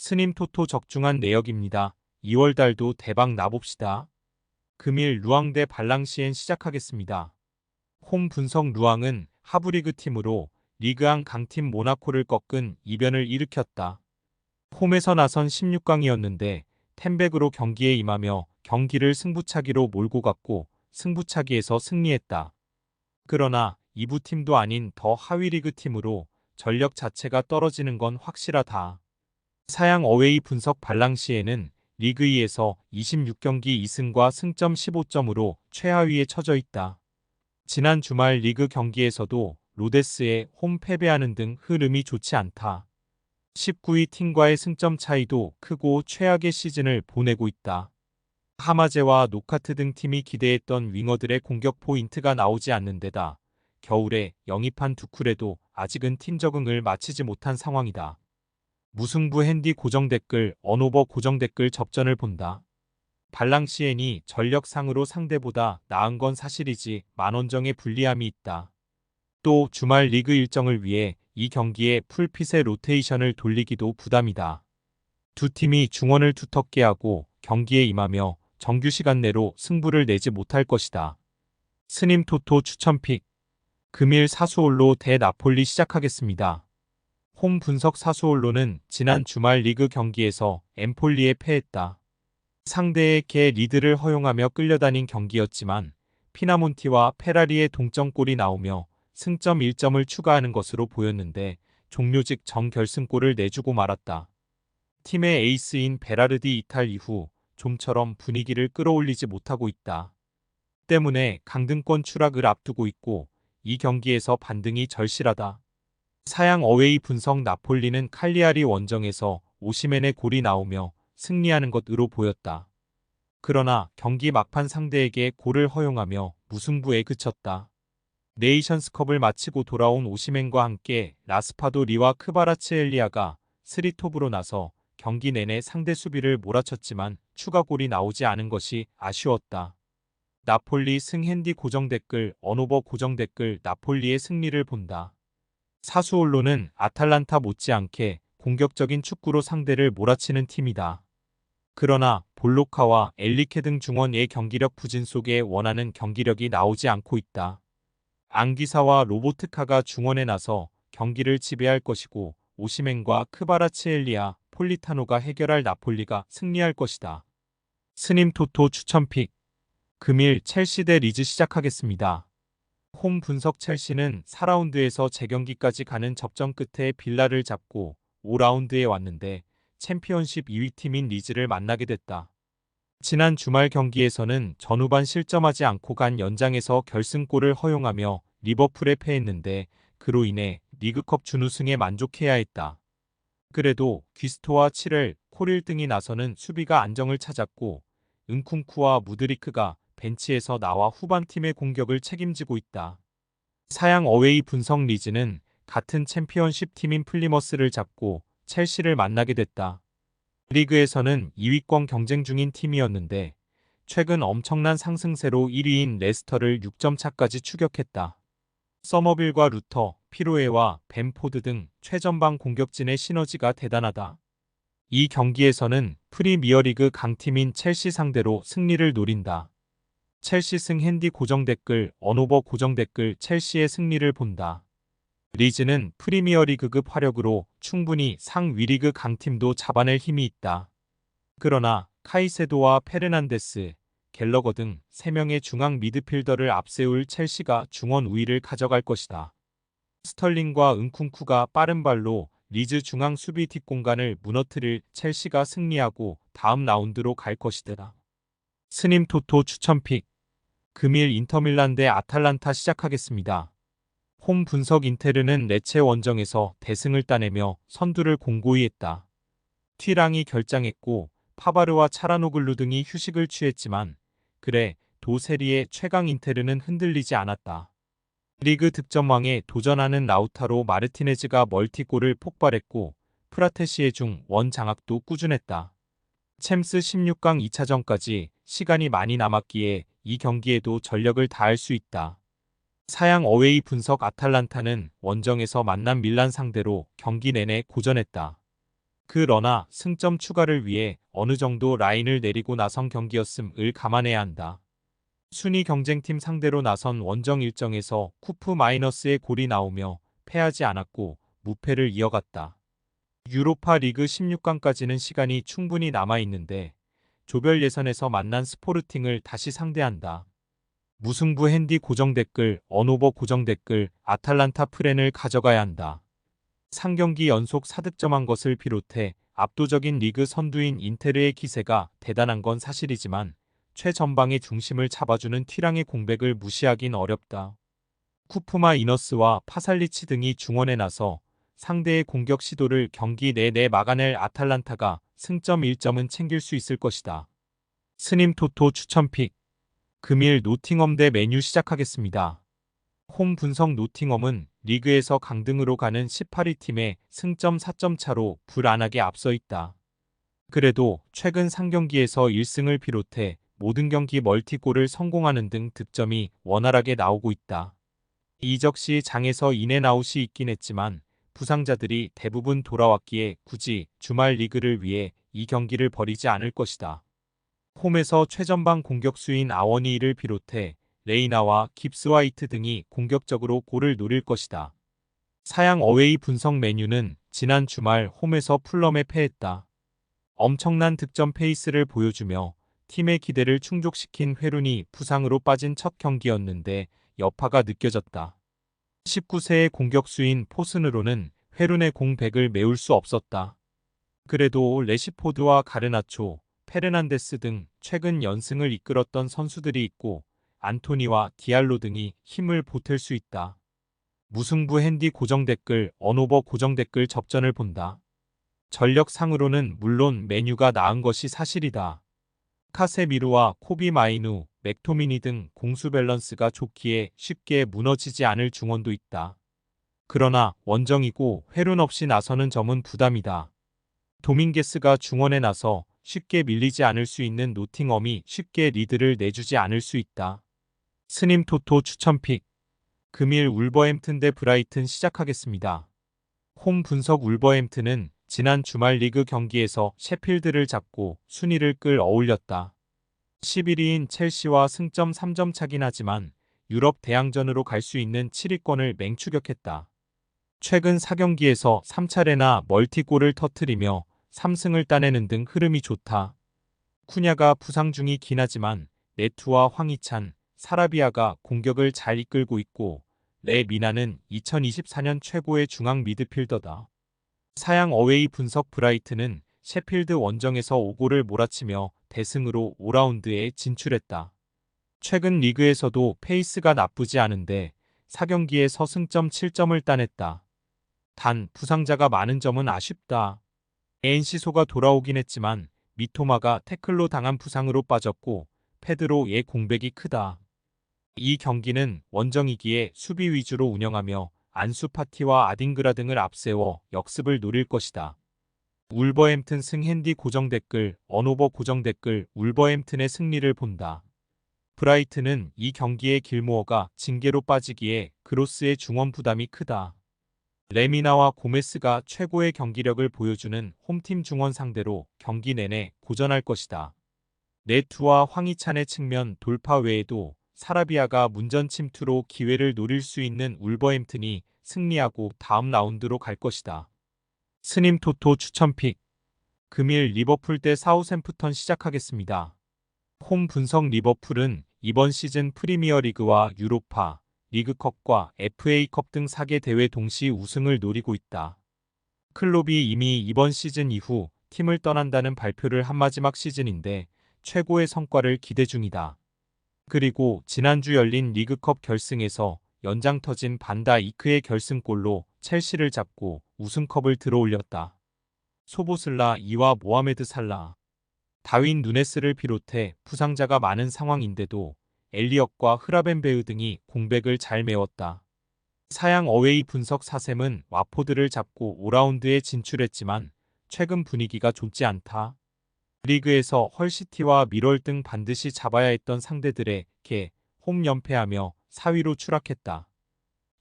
스님 토토 적중한 내역입니다. 2월 달도 대박 나봅시다. 금일 루앙 대 발랑시엔 시작하겠습니다. 홈 분석 루앙은 하브리그 팀으로 리그앙 강팀 모나코를 꺾은 이변을 일으켰다. 홈에서 나선 16강이었는데 텐백으로 경기에 임하며 경기를 승부차기로 몰고 갔고 승부차기에서 승리했다. 그러나 2부 팀도 아닌 더 하위 리그 팀으로 전력 자체가 떨어지는 건 확실하다. 사양 어웨이 분석 발랑시에는 리그 2에서 26경기 2승과 승점 15점으로 최하위에 처져 있다. 지난 주말 리그 경기에서도 로데스에 홈 패배하는 등 흐름이 좋지 않다. 19위 팀과의 승점 차이도 크고 최악의 시즌을 보내고 있다. 하마제와 노카트 등 팀이 기대했던 윙어들의 공격 포인트가 나오지 않는 데다 겨울에 영입한 두쿨에도 아직은 팀 적응을 마치지 못한 상황이다. 무승부 핸디 고정 댓글 언오버 고정 댓글 접전을 본다. 발랑시엔이 전력상으로 상대보다 나은 건 사실이지 만원정에 불리함이 있다. 또 주말 리그 일정을 위해 이 경기에 풀핏의 로테이션을 돌리기도 부담이다. 두 팀이 중원을 두텁게 하고 경기에 임하며 정규 시간 내로 승부를 내지 못할 것이다. 스님 토토 추천픽 금일 사수올로 대 나폴리 시작하겠습니다. 홈 분석 사수올로는 지난 주말 리그 경기에서 엠폴리에 패했다. 상대의 개 리드를 허용하며 끌려다닌 경기였지만 피나몬티와 페라리의 동점골이 나오며 승점 1점을 추가하는 것으로 보였는데 종료직 정결승골을 내주고 말았다. 팀의 에이스인 베라르디 이탈 이후 좀처럼 분위기를 끌어올리지 못하고 있다. 때문에 강등권 추락을 앞두고 있고 이 경기에서 반등이 절실하다. 사양 어웨이 분석 나폴리는 칼리아리 원정에서 오시멘의 골이 나오며 승리하는 것으로 보였다. 그러나 경기 막판 상대에게 골을 허용하며 무승부에 그쳤다. 네이션스컵을 마치고 돌아온 오시멘과 함께 라스파도리와 크바라츠엘리아가 스리톱으로 나서 경기 내내 상대 수비를 몰아쳤지만 추가골이 나오지 않은 것이 아쉬웠다. 나폴리 승핸디 고정 댓글 언오버 고정 댓글 나폴리의 승리를 본다. 사수올로는 아탈란타 못지않게 공격적인 축구로 상대를 몰아치는 팀이다. 그러나 볼로카와 엘리케 등 중원의 경기력 부진 속에 원하는 경기력이 나오지 않고 있다. 앙기사와 로보트카가 중원에 나서 경기를 지배할 것이고 오시멘과 크바라츠엘리아, 폴리타노가 해결할 나폴리가 승리할 것이다. 스님 토토 추천픽 금일 첼시 대 리즈 시작하겠습니다. 홈 분석 첼시는 4라운드에서 재경기까지 가는 접전 끝에 빌라를 잡고 5라운드에 왔는데 챔피언십 2위 팀인 리즈를 만나게 됐다. 지난 주말 경기에서는 전후반 실점하지 않고 간 연장에서 결승골을 허용하며 리버풀에 패했는데 그로 인해 리그컵 준우승에 만족해야 했다. 그래도 귀스토와 칠렐, 코릴 등이 나서는 수비가 안정을 찾았고 은쿵쿠와 무드리크가 벤치에서 나와 후반팀의 공격을 책임지고 있다. 사양 어웨이 분석 리즈는 같은 챔피언십 팀인 플리머스를 잡고 첼시를 만나게 됐다. 리그에서는 2위권 경쟁 중인 팀이었는데 최근 엄청난 상승세로 1위인 레스터를 6점 차까지 추격했다. 서머빌과 루터, 피로에와 벤포드 등 최전방 공격진의 시너지가 대단하다. 이 경기에서는 프리미어리그 강팀인 첼시 상대로 승리를 노린다. 첼시 승 핸디 고정 댓글 언오버 고정 댓글 첼시의 승리를 본다. 리즈는 프리미어리그급 화력으로 충분히 상위리그 강팀도 잡아낼 힘이 있다. 그러나 카이세도와 페르난데스, 갤러거 등 3명의 중앙 미드필더를 앞세울 첼시가 중원 우위를 가져갈 것이다. 스털링과 은쿵쿠가 빠른 발로 리즈 중앙 수비 뒷공간을 무너뜨릴 첼시가 승리하고 다음 라운드로 갈 것이다. 스님 토토 추천픽 금일 인터밀란 대 아탈란타 시작하겠습니다. 홈 분석 인테르는 레체 원정에서 대승을 따내며 선두를 공고히 했다. 튀랑이 결장했고 파바르와 차라노글루 등이 휴식을 취했지만 그래 도 세리의 최강 인테르는 흔들리지 않았다. 리그 득점왕에 도전하는 라우타로 마르티네즈가 멀티골을 폭발했고 프라테시의 중1 장악도 꾸준했다. 챔스 16강 2차전까지 시간이 많이 남았기에 이 경기에도 전력을 다할 수 있다. 사양 어웨이 분석 아탈란타는 원정에서 만난 밀란 상대로 경기 내내 고전했다. 그러나 승점 추가를 위해 어느 정도 라인을 내리고 나선 경기였음을 감안해야 한다. 순위 경쟁팀 상대로 나선 원정 일정에서 쿠프 마이너스의 골이 나오며 패하지 않았고 무패를 이어갔다. 유로파 리그 16강까지는 시간이 충분히 남아있는데 조별 예선에서 만난 스포르팅을 다시 상대한다. 무승부 핸디 고정 댓글, 언오버 고정 댓글, 아탈란타 프렌을 가져가야 한다. 3경기 연속 4득점한 것을 비롯해 압도적인 리그 선두인 인테르의 기세가 대단한 건 사실이지만 최전방의 중심을 잡아주는 튀랑의 공백을 무시하긴 어렵다. 쿠프마 이너스와 파살리치 등이 중원에 나서 상대의 공격 시도를 경기 내내 막아낼 아탈란타가 승점 1점은 챙길 수 있을 것이다. 스님 토토 추천픽. 금일 노팅엄 대 맨유 시작하겠습니다. 홈 분석 노팅엄은 리그에서 강등으로 가는 18위 팀의 승점 4점 차로 불안하게 앞서 있다. 그래도 최근 3경기에서 1승을 비롯해 모든 경기 멀티골을 성공하는 등 득점이 원활하게 나오고 있다. 이적 시 장에서 인앤아웃이 있긴 했지만 부상자들이 대부분 돌아왔기에 굳이 주말 리그를 위해 이 경기를 버리지 않을 것이다. 홈에서 최전방 공격수인 아워니를 비롯해 레이나와 깁스와이트 등이 공격적으로 골을 노릴 것이다. 사양 어웨이 분석 메뉴는 지난 주말 홈에서 풀럼에 패했다. 엄청난 득점 페이스를 보여주며 팀의 기대를 충족시킨 회룬이 부상으로 빠진 첫 경기였는데 여파가 느껴졌다. 19세의 공격수인 포슨으로는 회룬의 공백을 메울 수 없었다. 그래도 레시포드와 가르나초, 페르난데스 등 최근 연승을 이끌었던 선수들이 있고 안토니와 디알로 등이 힘을 보탤 수 있다. 무승부 핸디 고정 댓글, 언오버 고정 댓글 접전을 본다. 전력상으로는 물론 메뉴가 나은 것이 사실이다. 카세미르와 코비 마이누, 맥토미니 등 공수 밸런스가 좋기에 쉽게 무너지지 않을 중원도 있다. 그러나 원정이고 회룬 없이 나서는 점은 부담이다. 도밍게스가 중원에 나서 쉽게 밀리지 않을 수 있는 노팅엄이 쉽게 리드를 내주지 않을 수 있다. 스님 토토 추천픽. 금일 울버햄튼 대 브라이튼 시작하겠습니다. 홈 분석 울버햄튼은 지난 주말 리그 경기에서 셰필드를 잡고 순위를 끌어올렸다. 11위인 첼시와 승점 3점 차긴 하지만 유럽 대항전으로 갈 수 있는 7위권을 맹추격했다. 최근 4경기에서 3차례나 멀티골을 터뜨리며 3승을 따내는 등 흐름이 좋다. 쿠냐가 부상 중이긴 하지만 네투와 황희찬, 사라비아가 공격을 잘 이끌고 있고 레 미나는 2024년 최고의 중앙 미드필더다. 사양 어웨이 분석 브라이튼은 셰필드 원정에서 5골을 몰아치며 대승으로 5라운드에 진출했다. 최근 리그에서도 페이스가 나쁘지 않은데 4경기에서 승점 7점을 따냈다. 단 부상자가 많은 점은 아쉽다. 엔시소가 돌아오긴 했지만 미토마가 태클로 당한 부상으로 빠졌고 페드로의 공백이 크다. 이 경기는 원정이기에 수비 위주로 운영하며 안수 파티와 아딩그라 등을 앞세워 역습을 노릴 것이다. 울버햄튼 승 핸디 고정 댓글, 언오버 고정 댓글, 울버햄튼의 승리를 본다. 브라이튼은 이 경기에 길모어가 징계로 빠지기에 그로스의 중원 부담이 크다. 레미나와 고메스가 최고의 경기력을 보여주는 홈팀 중원 상대로 경기 내내 고전할 것이다. 네투와 황희찬의 측면 돌파 외에도 사라비아가 문전 침투로 기회를 노릴 수 있는 울버햄튼이 승리하고 다음 라운드로 갈 것이다. 스님 토토 추천픽. 금일 리버풀 대 사우샘프턴 시작하겠습니다. 홈 분석 리버풀은 이번 시즌 프리미어리그와 유로파, 리그컵과 FA컵 등 4개 대회 동시 우승을 노리고 있다. 클롭이 이미 이번 시즌 이후 팀을 떠난다는 발표를 한 마지막 시즌인데 최고의 성과를 기대 중이다. 그리고 지난주 열린 리그컵 결승에서 연장 터진 반다 이크의 결승골로 첼시를 잡고 우승컵을 들어올렸다. 소보슬라 이와 모하메드 살라, 다윈 누네스를 비롯해 부상자가 많은 상황인데도 엘리엇과 흐라벤베흐 등이 공백을 잘 메웠다. 사양 어웨이 분석 사셈은 와포드를 잡고 5라운드에 진출했지만 최근 분위기가 좋지 않다. 리그에서 헐시티와 미럴 등 반드시 잡아야 했던 상대들에게 홈 연패하며 4위로 추락했다.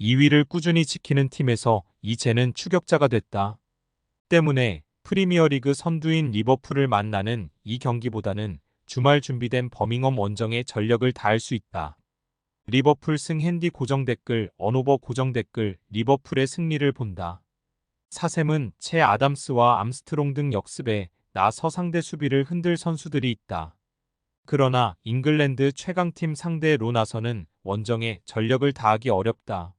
2위를 꾸준히 지키는 팀에서 이제는 추격자가 됐다. 때문에 프리미어리그 선두인 리버풀을 만나는 이 경기보다는 주말 준비된 버밍엄 원정에 전력을 다할 수 있다. 리버풀 승 핸디 고정 댓글 언오버 고정 댓글 리버풀의 승리를 본다. 사셈은 채 아담스와 암스트롱 등 역습에 나서 상대 수비를 흔들 선수들이 있다. 그러나 잉글랜드 최강팀 상대로 나서는 원정에 전력을 다하기 어렵다.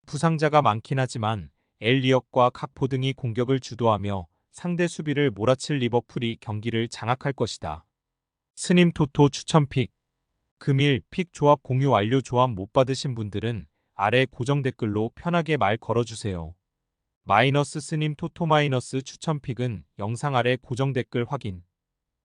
부상자가 많긴 하지만 엘리엇과 카포 등이 공격을 주도하며 상대 수비를 몰아칠 리버풀이 경기를 장악할 것이다. 스님 토토 추천픽. 금일 픽 조합 공유 완료. 조합 못 받으신 분들은 아래 고정 댓글로 편하게 말 걸어주세요. 마이너스 스님 토토 마이너스 추천픽은 영상 아래 고정 댓글 확인.